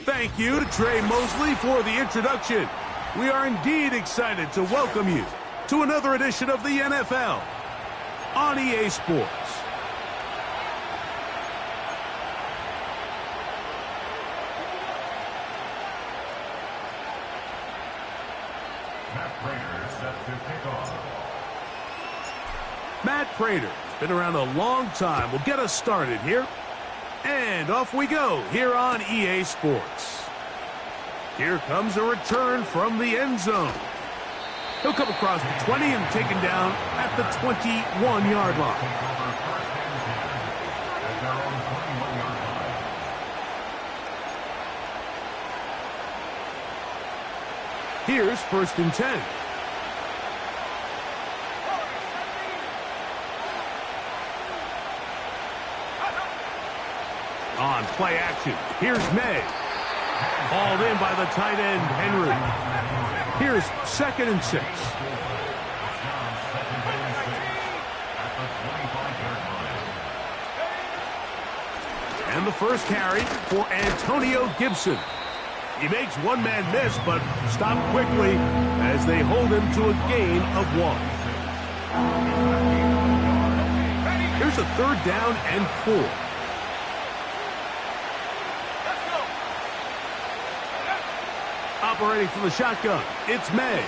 Thank you to Trey Mosley for the introduction. We are indeed excited to welcome you to another edition of the NFL on EA Sports. Matt Prater's been around a long time. Will get us started here. And off we go here on EA Sports. Here comes a return from the end zone. He'll come across the 20 and taken down at the 21-yard line. Here's 1st and 10. On play action, here's May. Hauled in by the tight end, Henry. Here's 2nd and 6. And the first carry for Antonio Gibson. He makes one man miss, but stopped quickly as they hold him to a gain of 1. Here's a 3rd down and 4. Operating from the shotgun, it's May.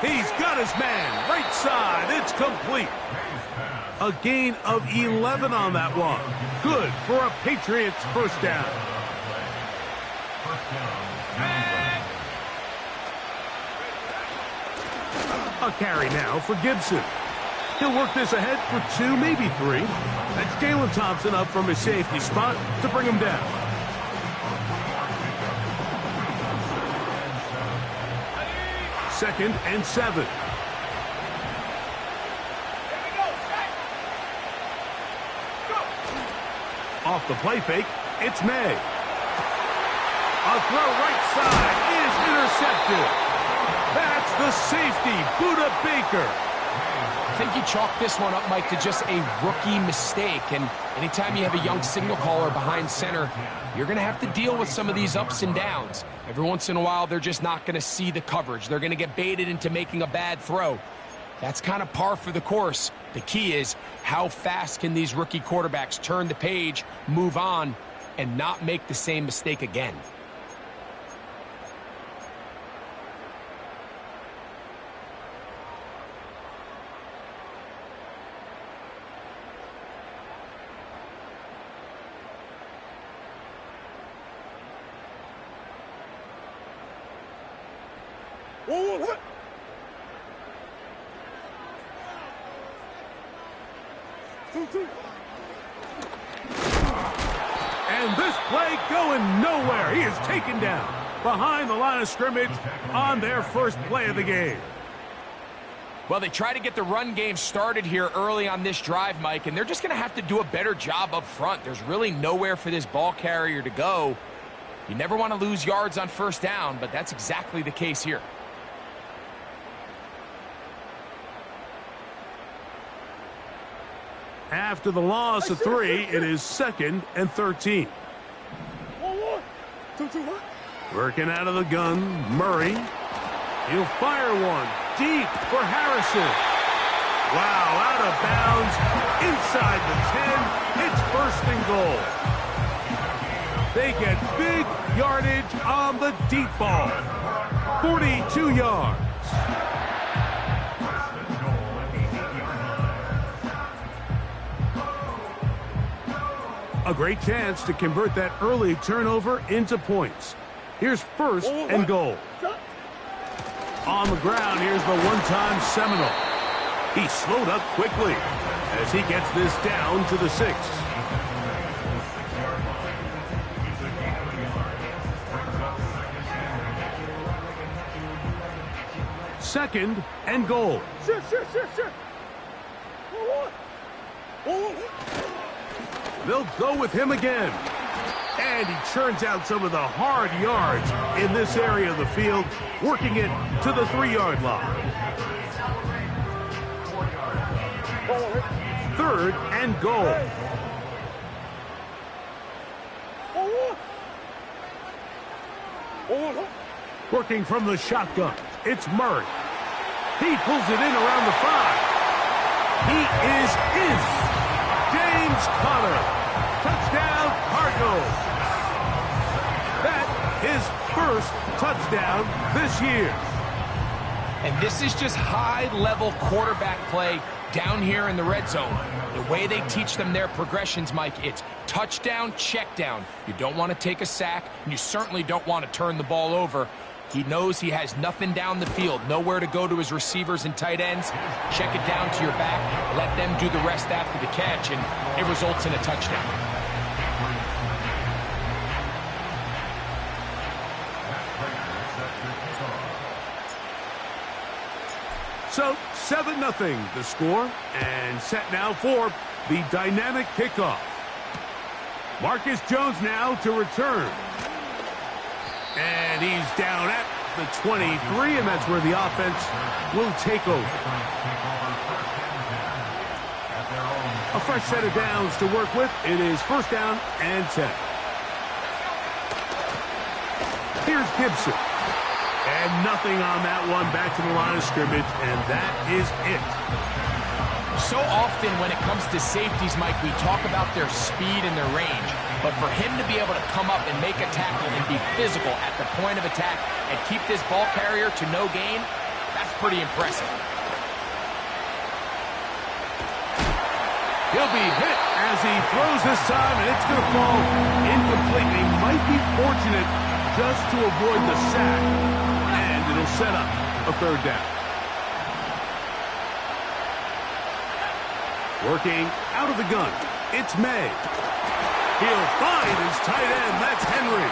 He's got his man, right side, it's complete. A gain of 11 on that one. Good for a Patriots first down. A carry now for Gibson. He'll work this ahead for 2, maybe 3. That's Jalen Thompson up from his safety spot to bring him down. 2nd and 7. Off the play fake, it's May. A throw right side is intercepted. That's the safety, Budda Baker. I think you chalk this one up, Mike, to just a rookie mistake. And anytime you have a young signal caller behind center, you're going to have to deal with some of these ups and downs. Every once in a while, they're just not going to see the coverage. They're going to get baited into making a bad throw. That's kind of par for the course. The key is how fast can these rookie quarterbacks turn the page, move on, and not make the same mistake again. What? And this play going nowhere. He is taken down behind the line of scrimmage on their first play of the game. Well, they try to get the run game started here early on this drive, Mike, and they're just going to have to do a better job up front. There's really nowhere for this ball carrier to go. You never want to lose yards on 1st down, but that's exactly the case here. After the loss of 3, it is 2nd and 13. Working out of the gun, Murray. He'll fire one deep for Harrison. Wow, out of bounds, inside the 10. It's 1st and goal. They get big yardage on the deep ball. 42 yards. A great chance to convert that early turnover into points. Here's 1st and goal. On the ground, here's the one-time Seminole. He slowed up quickly as he gets this down to the 6. Second and goal. They'll go with him again. And he churns out some of the hard yards in this area of the field, working it to the 3-yard line. 3rd and goal. Working from the shotgun, it's Murray. He pulls it in around the 5. He is in. James Conner. Touchdown, Cardinals. That his first touchdown this year. And this is just high-level quarterback play down here in the red zone. The way they teach them their progressions, Mike, it's touchdown, check down. You don't want to take a sack, and you certainly don't want to turn the ball over. He knows he has nothing down the field, nowhere to go to his receivers and tight ends. Check it down to your back, let them do the rest after the catch, and it results in a touchdown. So, 7-0 the score, and set now for the dynamic kickoff. Marcus Jones now to return. And he's down at the 23, and that's where the offense will take over. A fresh set of downs to work with. It is first down and 10. Here's Gibson. And nothing on that one, back to the line of scrimmage, and that is it. So often when it comes to safeties, Mike, we talk about their speed and their range. But for him to be able to come up and make a tackle and be physical at the point of attack and keep this ball carrier to no gain, that's pretty impressive. He'll be hit as he throws this time, and it's going to fall incomplete. He might be fortunate just to avoid the sack, and it'll set up a third down. Working out of the gun, it's May. He'll find his tight end, that's Henry.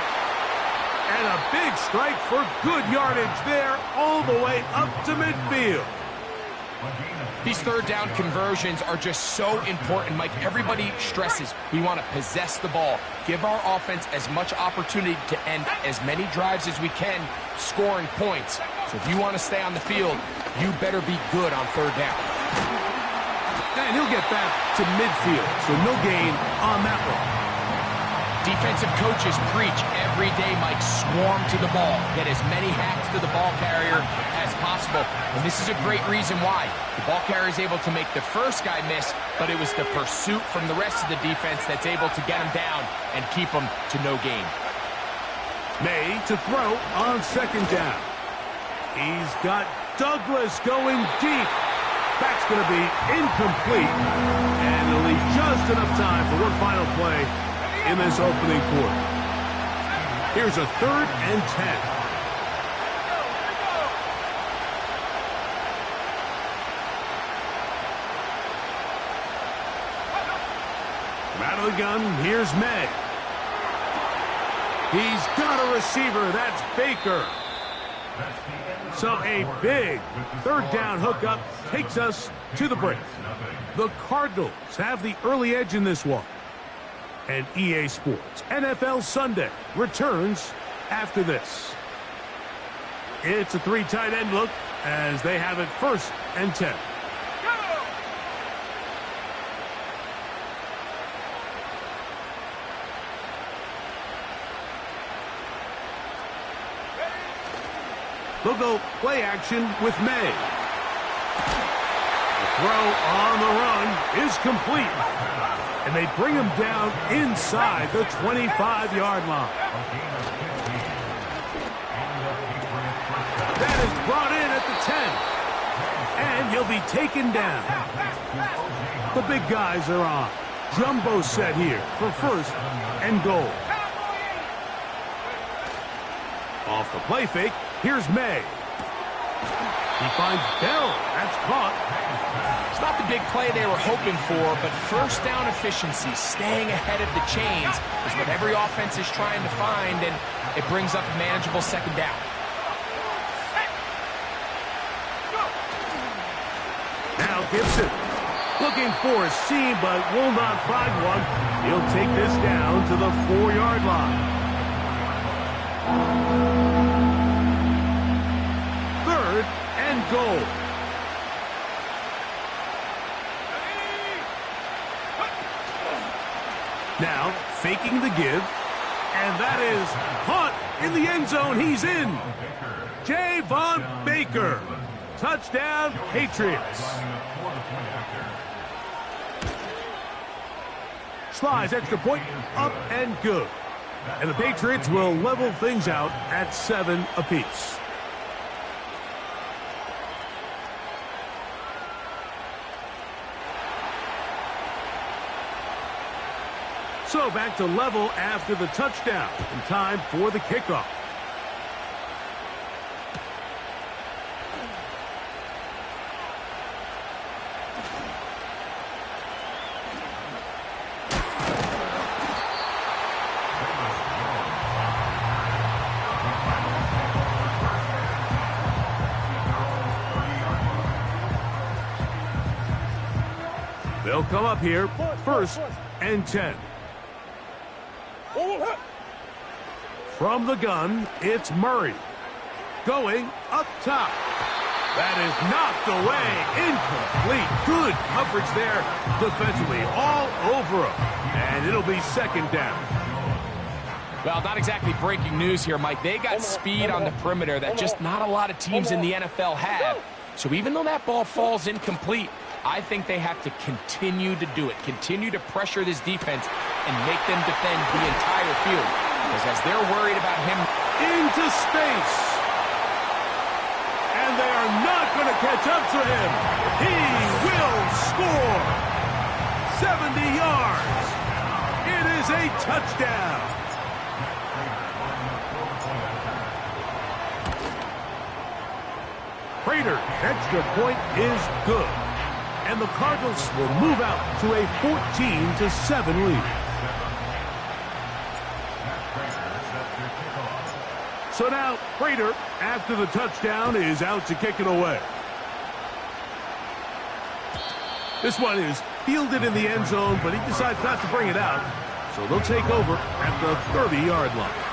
And a big strike for good yardage there all the way up to midfield. These third down conversions are just so important, Mike. Everybody stresses we want to possess the ball, give our offense as much opportunity to end as many drives as we can, scoring points. So if you want to stay on the field, you better be good on third down. And he'll get back to midfield, so no gain on that one. Defensive coaches preach every day, Mike, swarm to the ball. Get as many hacks to the ball carrier as possible. And this is a great reason why. The ball carrier is able to make the first guy miss, but it was the pursuit from the rest of the defense that's able to get him down and keep him to no gain. May to throw on second down. He's got Douglas going deep. That's going to be incomplete. And it'll leave just enough time for one final play in this opening quarter. Here's a 3rd and 10. From out of the gun, here's May. He's got a receiver, that's Baker. So a big 3rd down hookup takes us to the break. The Cardinals have the early edge in this one. And EA Sports NFL Sunday returns after this. It's a 3 tight end look as they have it 1st and 10. They'll go play action with May. The throw on the run is complete. And they bring him down inside the 25-yard line. That is brought in at the 10. And he'll be taken down. The big guys are on. Jumbo set here for 1st and goal. Off the play fake, here's May. He finds Bell. That's caught. It's not the big play they were hoping for, but first down efficiency, staying ahead of the chains, is what every offense is trying to find, and it brings up a manageable second down. Now Gibson looking for a seam, but will not find one. He'll take this down to the 4-yard line. 3rd and goal. Now, faking the give. And that is Hunt in the end zone. He's in. Javon Baker. Touchdown, Patriots. Slides, extra point, up and good. And the Patriots will level things out at 7 apiece. So back to level after the touchdown. And time for the kickoff. They'll come up here, 1st and 10. From the gun, it's Murray. Going up top. That is knocked away. Incomplete. Good coverage there defensively. All over him. And it'll be 2nd down. Well, not exactly breaking news here, Mike. They got speed on the perimeter that just not a lot of teams in the NFL have. So even though that ball falls incomplete, I think they have to continue to do it. Continue to pressure this defense and make them defend the entire field. Because as they're worried about him into space. And they are not going to catch up to him. He will score. 70 yards. It is a touchdown. Prater, extra point is good. And the Cardinals will move out to a 14-7 lead. So now, Prater, after the touchdown, is out to kick it away. This one is fielded in the end zone, but he decides not to bring it out. So they'll take over at the 30-yard line.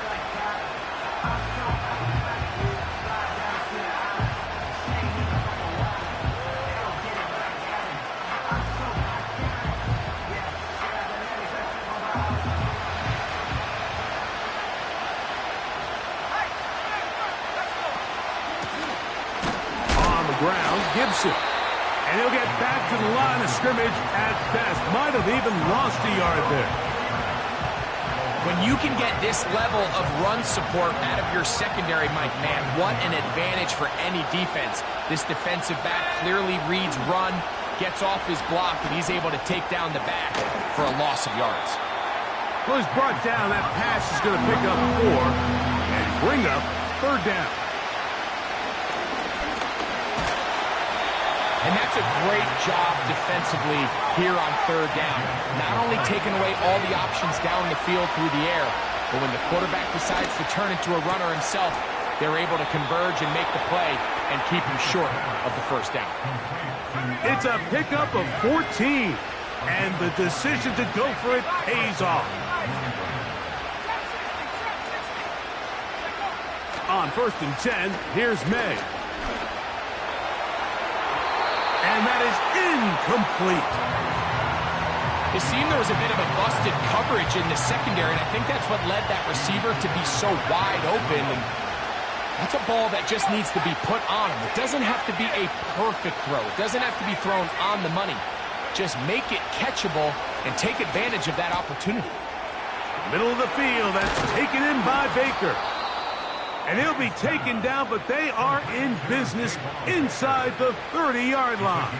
Gibson. And he'll get back to the line of scrimmage at best. Might have even lost a yard there. When you can get this level of run support out of your secondary, Mike, man, what an advantage for any defense. This defensive back clearly reads run, gets off his block, and he's able to take down the back for a loss of yards. Well, he's brought down. That pass is going to pick up 4 and bring up 3rd down. And that's a great job defensively here on 3rd down. Not only taking away all the options down the field through the air, but when the quarterback decides to turn into a runner himself, they're able to converge and make the play and keep him short of the 1st down. It's a pickup of 14, and the decision to go for it pays off. On 1st and 10, here's May. And that is incomplete. It seemed there was a bit of a busted coverage in the secondary, and I think that's what led that receiver to be so wide open. And that's a ball that just needs to be put on him. It doesn't have to be a perfect throw. It doesn't have to be thrown on the money. Just make it catchable and take advantage of that opportunity. Middle of the field, that's taken in by Baker. And he'll be taken down, but they are in business inside the 30-yard line.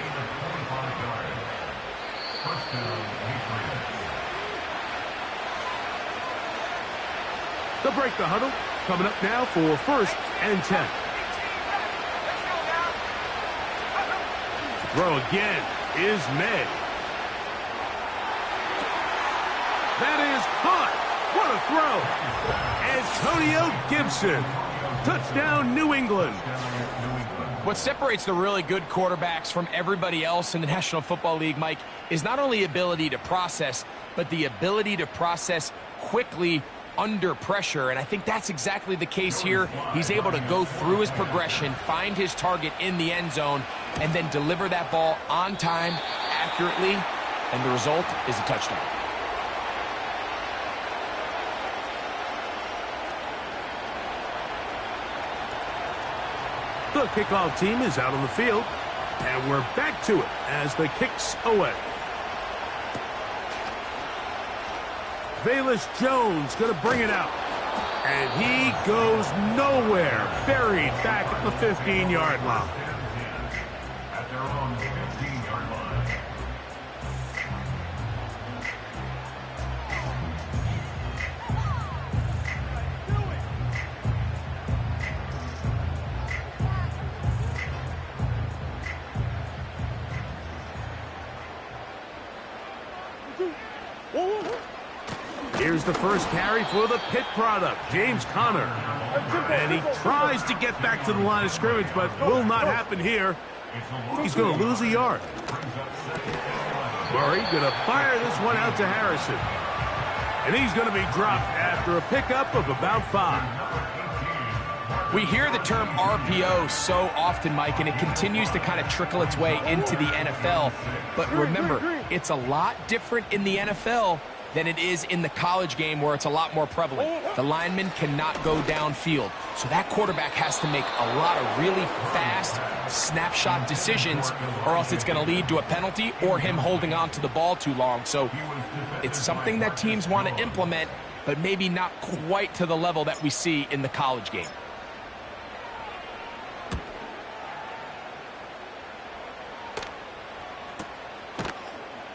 They'll break the huddle. Coming up now for 1st and 10. Throw again is May. That is Hunt. What a throw. Antonio Gibson. Touchdown, New England. What separates the really good quarterbacks from everybody else in the National Football League, Mike, is not only ability to process, but the ability to process quickly under pressure. And I think that's exactly the case here. He's able to go through his progression, find his target in the end zone, and then deliver that ball on time, accurately, and the result is a touchdown. The kickoff team is out on the field, and we're back to it as the kick's away. Velus Jones going to bring it out. And he goes nowhere, buried back at the 15-yard line. At their own 15-yard line. Here's the first carry for the Pitt product, James Conner. And he tries to get back to the line of scrimmage, but will not happen here. He's going to lose a yard. Murray going to fire this one out to Harrison. And he's going to be dropped after a pickup of about 5. We hear the term RPO so often, Mike, and it continues to kind of trickle its way into the NFL. But remember, it's a lot different in the NFL than it is in the college game where it's a lot more prevalent. The lineman cannot go downfield. So that quarterback has to make a lot of really fast snapshot decisions or else it's going to lead to a penalty or him holding on to the ball too long. So it's something that teams want to implement, but maybe not quite to the level that we see in the college game.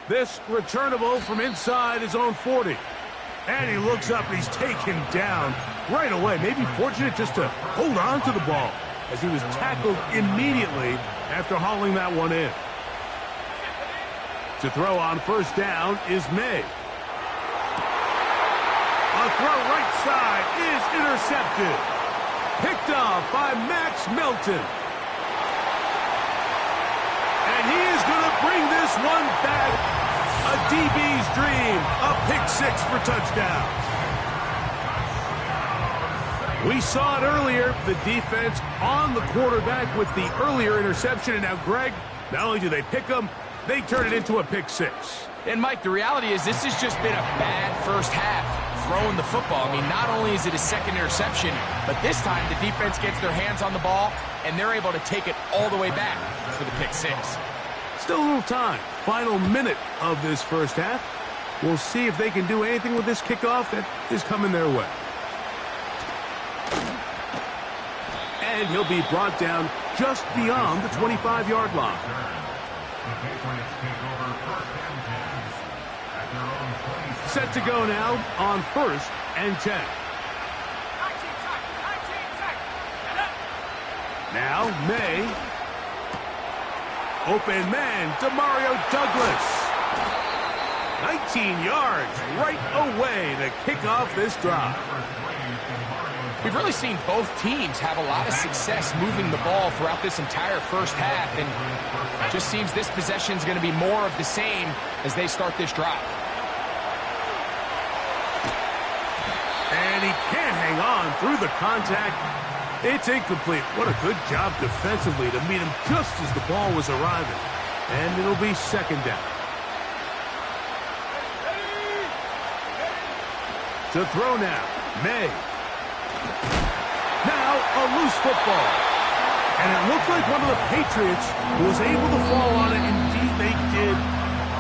This returnable from inside his own 40. And he looks up and he's taken down right away. Maybe fortunate just to hold on to the ball as he was tackled immediately after hauling that one in. To throw on first down is May. A throw right side is intercepted. Picked off by Max Melton. And he is going to bring this one back. A DB's dream. A pick 6 for touchdown. We saw it earlier. The defense on the quarterback with the earlier interception. And now, Greg, not only do they pick him, they turn it into a pick 6. And, Mike, the reality is this has just been a bad first half throwing the football. I mean, not only is it a second interception, but this time the defense gets their hands on the ball, and they're able to take it all the way back for the pick 6. Still a little time. Final minute of this first half. We'll see if they can do anything with this kickoff that is coming their way. And he'll be brought down just beyond the 25-yard line. Set to go now on 1st and 10. Now, May. Open man, Demario Douglas. 19 yards right away to kick off this drive. We've really seen both teams have a lot of success moving the ball throughout this entire first half, and it just seems this possession is going to be more of the same as they start this drive. And he can't hang on through the contact. It's incomplete. What a good job defensively to meet him just as the ball was arriving. And it'll be second down. To throw now, May. Now a loose football. And it looked like one of the Patriots was able to fall on it. Indeed, they did.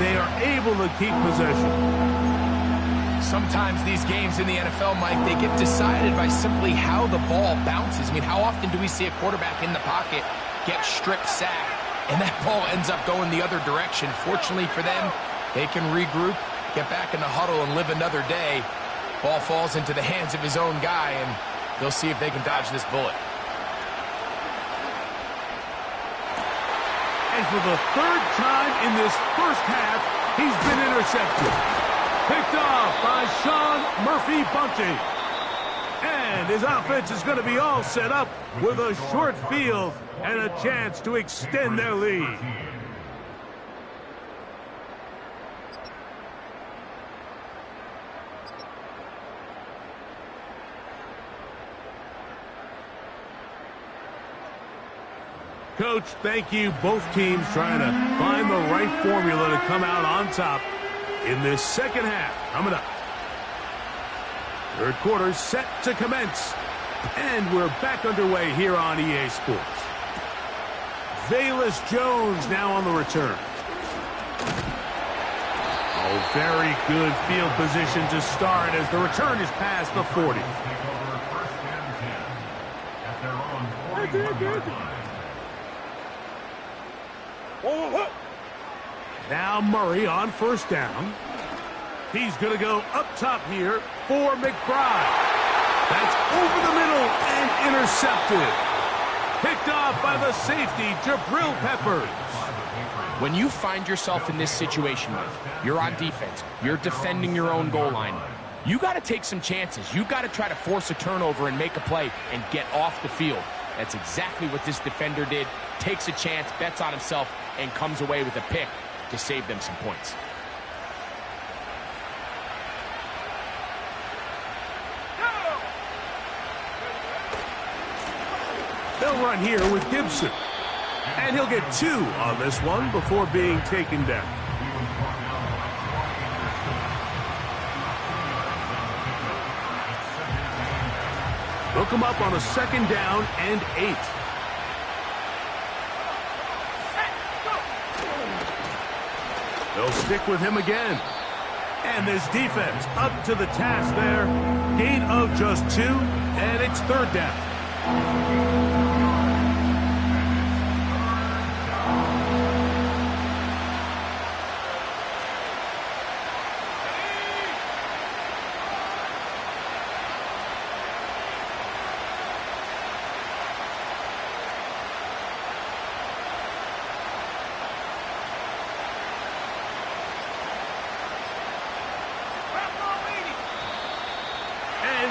They are able to keep possession. Sometimes these games in the NFL, Mike, they get decided by simply how the ball bounces. I mean, how often do we see a quarterback in the pocket get strip sacked, and that ball ends up going the other direction? Fortunately for them, they can regroup, get back in the huddle, and live another day. Ball falls into the hands of his own guy, and they'll see if they can dodge this bullet. And for the third time in this first half, he's been intercepted. Picked off by Sean Murphy-Bunting. And his offense is going to be all set up with a short field and a chance to extend their lead. Coach, thank you. Both teams trying to find the right formula to come out on top in this second half. Coming up. Third quarter set to commence. And we're back underway here on EA Sports. Velus Jones now on the return. Oh, very good field position to start as the return is past the 40. Now Murray on first down. He's going to go up top here for McBride. That's over the middle and intercepted. Picked off by the safety, Jabril Peppers. When you find yourself in this situation, Mike, you're on defense, you're defending your own goal line, you got to take some chances. You've got to try to force a turnover and make a play and get off the field. That's exactly what this defender did. Takes a chance, bets on himself, and comes away with a pick to save them some points. They'll run here with Gibson. And he'll get 2 on this one before being taken down. They'll come up on a 2nd down and 8. They'll stick with him again. And this defense up to the task there. Gain of just 2, and it's 3rd down.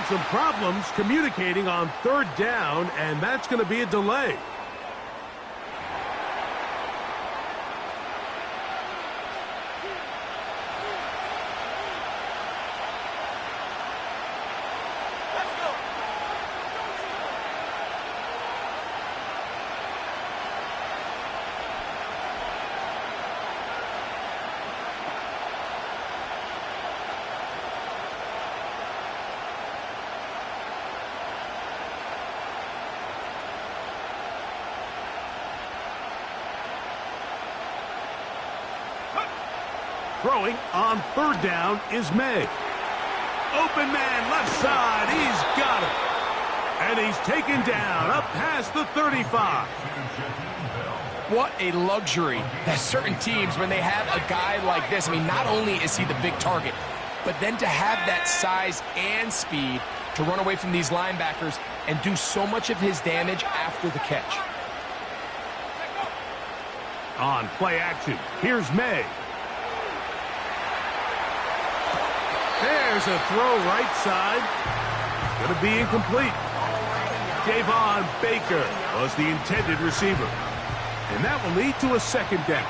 Some problems communicating on 3rd down, and that's going to be a delay. Throwing on 3rd down is May. Open man left side. He's got it. And he's taken down up past the 35. What a luxury that certain teams, when they have a guy like this, I mean, not only is he the big target, but then to have that size and speed to run away from these linebackers and do so much of his damage after the catch. On play action, here's May. There's a throw right side. It's going to be incomplete. Javon Baker was the intended receiver. And that will lead to a 2nd down.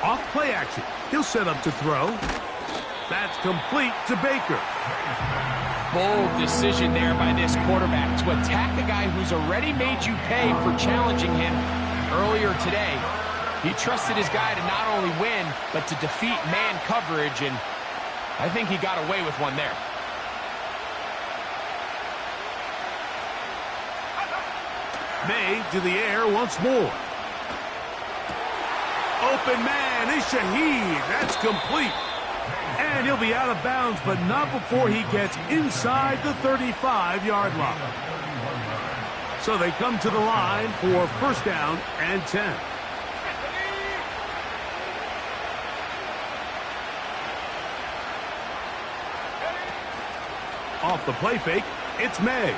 Off play action. He'll set up to throw. That's complete to Baker. Bold decision there by this quarterback to attack a guy who's already made you pay for challenging him earlier today. He trusted his guy to not only win, but to defeat man coverage, and I think he got away with one there. May to the air once more. Open man is Shaheed. That's complete. And he'll be out of bounds, but not before he gets inside the 35-yard line. So they come to the line for 1st down and 10. Off the play fake, it's May.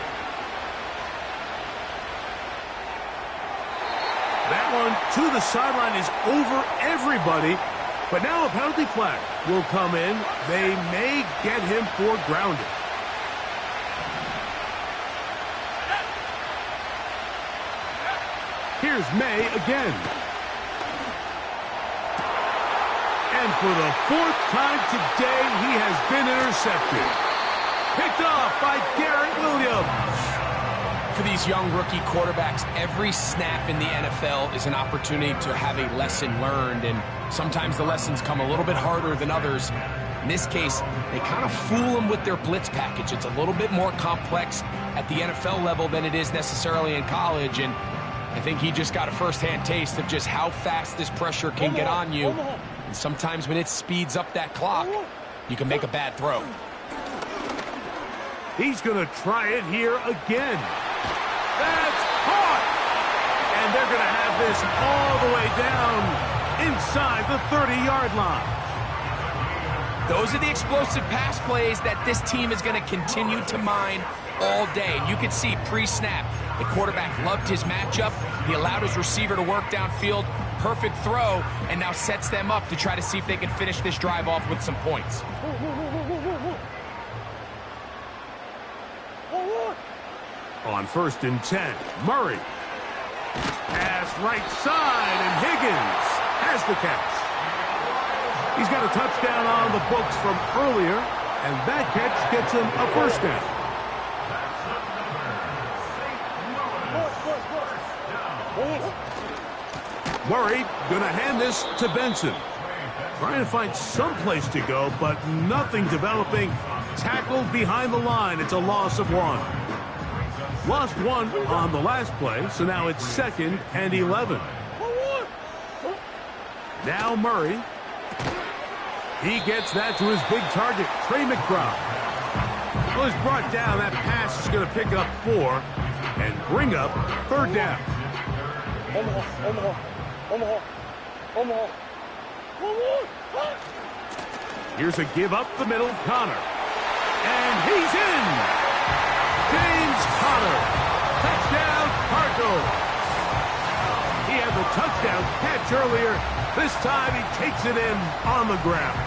That one to the sideline is over everybody, but now a penalty flag will come in. They may get him for grounding. Here's May again. And for the 4th time today, he has been intercepted. Picked off by Garrett Williams. for these young rookie quarterbacks, every snap in the NFL is an opportunity to have a lesson learned, and sometimes the lessons come a little bit harder than others. In this case, they kind of fool them with their blitz package. It's a little bit more complex at the NFL level than it is necessarily in college, and I think he just got a first-hand taste of just how fast this pressure can get on you. And sometimes when it speeds up that clock, you can make a bad throw. He's going to try it here again. That's caught! And they're going to have this all the way down inside the 30-yard line. Those are the explosive pass plays that this team is going to continue to mine all day. And you can see pre-snap, the quarterback loved his matchup. He allowed his receiver to work downfield. Perfect throw, and now sets them up to try to see if they can finish this drive off with some points. On 1st and 10, Murray. Pass right side, and Higgins has the catch. He's got a touchdown on the books from earlier, and that catch gets him a first down. Murray going to hand this to Benson. Trying to find some place to go, but nothing developing. Tackled behind the line. It's a loss of 1. Lost 1 on the last play, so now it's 2nd and 11. Now Murray. He gets that to his big target, Trey McBride. Well, he's brought down. That pass is going to pick up 4 and bring up 3rd down. Here's a give up the middle, Connor. And he's in! James Conner. Touchdown, Cardinals. He had the touchdown catch earlier. This time he takes it in on the ground.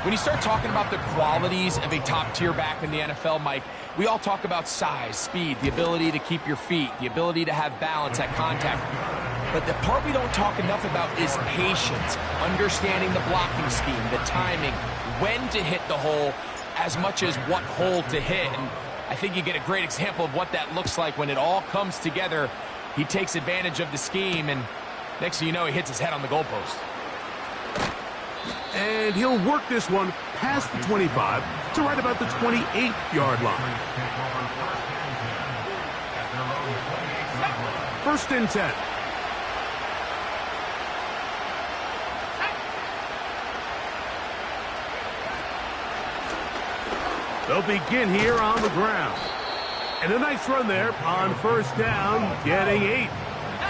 When you start talking about the qualities of a top-tier back in the NFL, Mike, we all talk about size, speed, the ability to keep your feet, the ability to have balance at contact. But the part we don't talk enough about is patience, understanding the blocking scheme, the timing, when to hit the hole, as much as what hole to hit. And I think you get a great example of what that looks like when it all comes together. He takes advantage of the scheme, and next thing you know, he hits his head on the goalpost. And he'll work this one past the 25 to right about the 28-yard line. 1st and 10. They'll begin here on the ground. And a nice run there on 1st down, getting 8.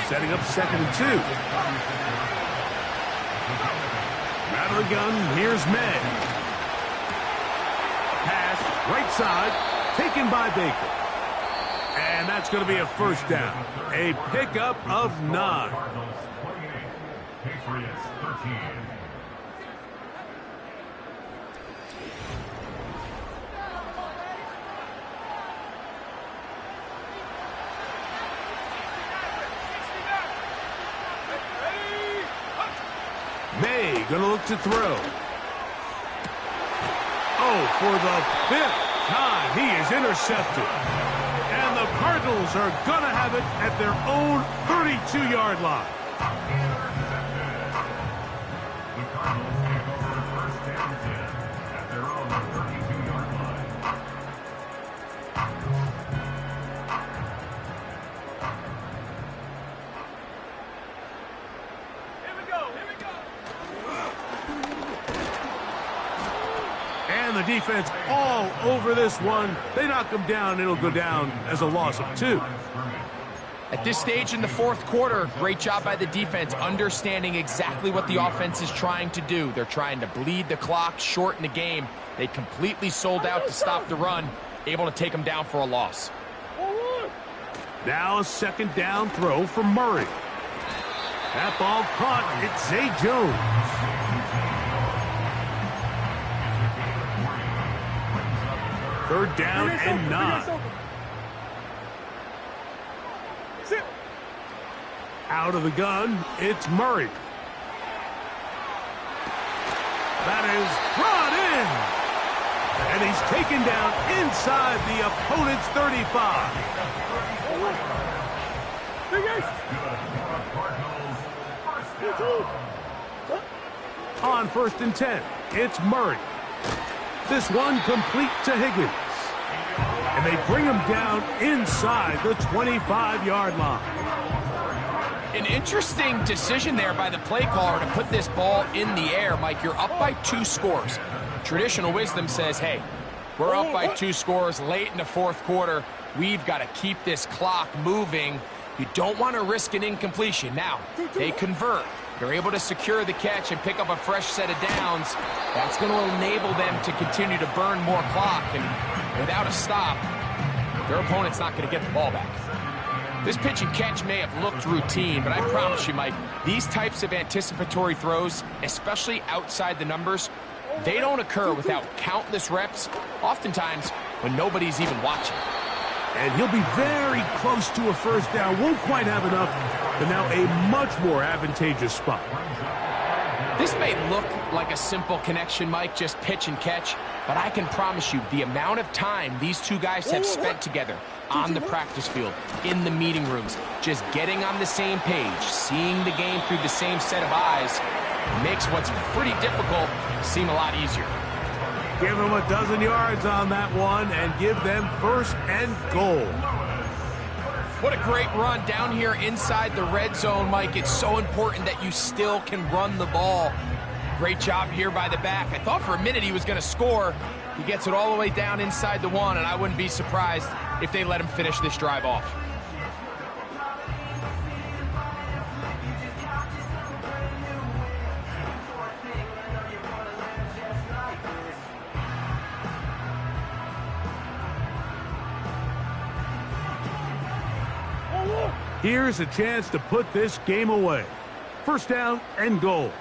Setting up 2nd and 2. Out of the gun, here's May. Pass, right side, taken by Baker. And that's going to be a 1st down. A pickup of 9. Patriots 13. May going to look to throw. Oh, for the 5th time, he is intercepted. And the Cardinals are going to have it at their own 32-yard line. The Cardinals take over 1st and 10 at their own 32-yard line. And the defense all over this one. They knock him down. It'll go down as a loss of 2. At this stage in the 4th quarter, great job by the defense, understanding exactly what the offense is trying to do. They're trying to bleed the clock, shorten the game. They completely sold out to stop the run, able to take them down for a loss. Now a 2nd down throw for Murray. That ball caught. It's Zay Jones. Third down and 9. Out of the gun, it's Murray. That is brought in. And he's taken down inside the opponent's 35. On 1st and 10, it's Murray. This one complete to Higgins. And they bring him down inside the 25-yard line. An interesting decision there by the play caller to put this ball in the air. Mike, you're up by 2 scores. Traditional wisdom says, hey, we're up by 2 scores late in the 4th quarter. We've got to keep this clock moving. You don't want to risk an incompletion. Now, they convert. They're able to secure the catch and pick up a fresh set of downs. That's going to enable them to continue to burn more clock. And without a stop, their opponent's not going to get the ball back. This pitch and catch may have looked routine, but I promise you, Mike, these types of anticipatory throws, especially outside the numbers, they don't occur without countless reps, oftentimes when nobody's even watching. And he'll be very close to a first down. Won't quite have enough, but now a much more advantageous spot. This may look like a simple connection, Mike, just pitch and catch, but I can promise you the amount of time these two guys have spent together on the practice field, in the meeting rooms, just getting on the same page, seeing the game through the same set of eyes, makes what's pretty difficult seem a lot easier. Give them a dozen yards on that one and give them 1st and goal. What a great run down here inside the red zone, Mike. It's so important that you still can run the ball. Great job here by the back. I thought for a minute he was going to score. He gets it all the way down inside the 1, and I wouldn't be surprised if they let him finish this drive off. Here's a chance to put this game away. 1st down and goal.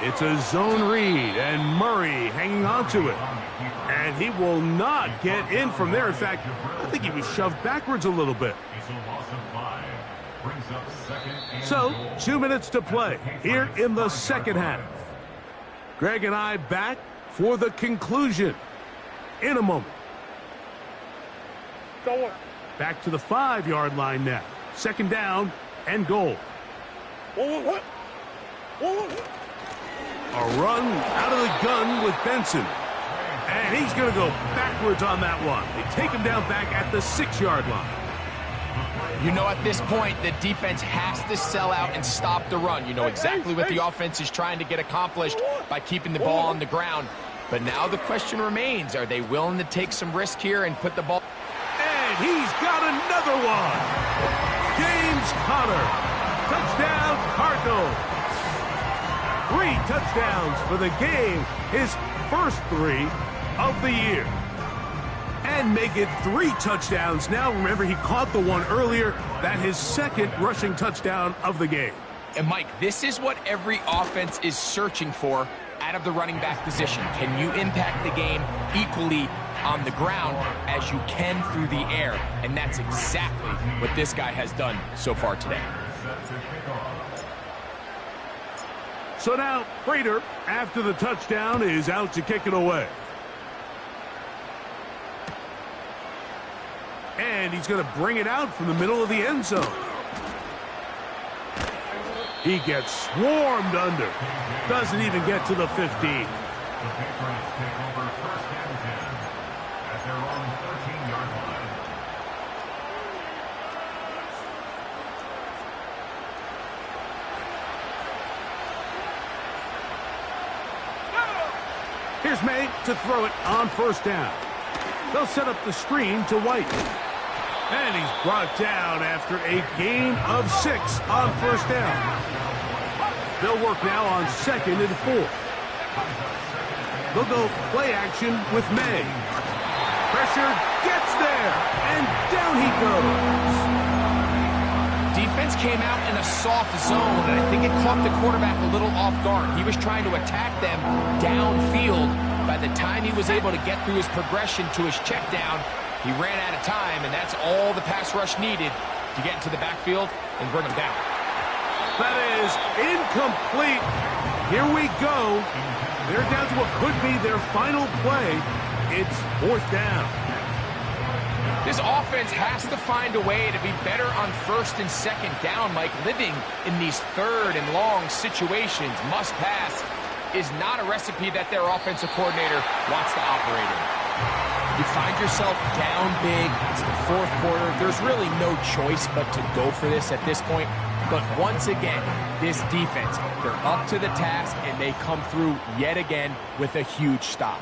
It's a zone read, and Murray hanging on to it. And he will not get in from there. In fact, I think he was shoved backwards a little bit. So, 2 minutes to play here in the 2nd half. Greg and I back for the conclusion in a moment. Back to the 5-yard line now. 2nd down and goal. A run out of the gun with Benson. And he's going to go backwards on that one. They take him down back at the 6-yard line. You know, at this point, the defense has to sell out and stop the run. You know exactly what the offense is trying to get accomplished by keeping the ball on the ground. But now the question remains, are they willing to take some risk here and put the ball... And he's got another one. James Conner. Touchdown, Cardinals. 3 touchdowns for the game. His first 3 of the year. And make it 3 touchdowns now. Remember, he caught the one earlier. That his 2nd rushing touchdown of the game. And Mike, this is what every offense is searching for out of the running back position. Can you impact the game equally on the ground as you can through the air? And that's exactly what this guy has done so far today. So now Prater, after the touchdown, is out to kick it away. And he's going to bring it out from the middle of the end zone. He gets swarmed under. Doesn't even get to the 15. Here's May to throw it on 1st down. They'll set up the screen to White. And he's brought down after a gain of 6 on 1st down. They'll work now on 2nd and 4. They'll go play action with May. Pressure gets there, and down he goes. Defense came out in a soft zone, and I think it caught the quarterback a little off guard. He was trying to attack them downfield. By the time he was able to get through his progression to his check down, he ran out of time, and that's all the pass rush needed to get into the backfield and bring him down. That is incomplete. Here we go. They're down to what could be their final play. It's 4th down. This offense has to find a way to be better on 1st and 2nd down, Mike. Living in these 3rd and long situations, must pass, is not a recipe that their offensive coordinator wants to operate in. You find yourself down big. It's the 4th quarter. There's really no choice but to go for this at this point. But once again, this defense, they're up to the task, and they come through yet again with a huge stop.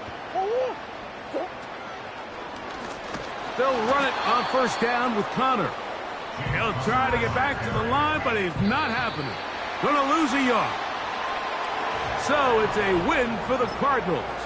They'll run it on 1st down with Connor. He'll try to get back to the line, but it's not happening. Gonna lose a yard. So it's a win for the Cardinals.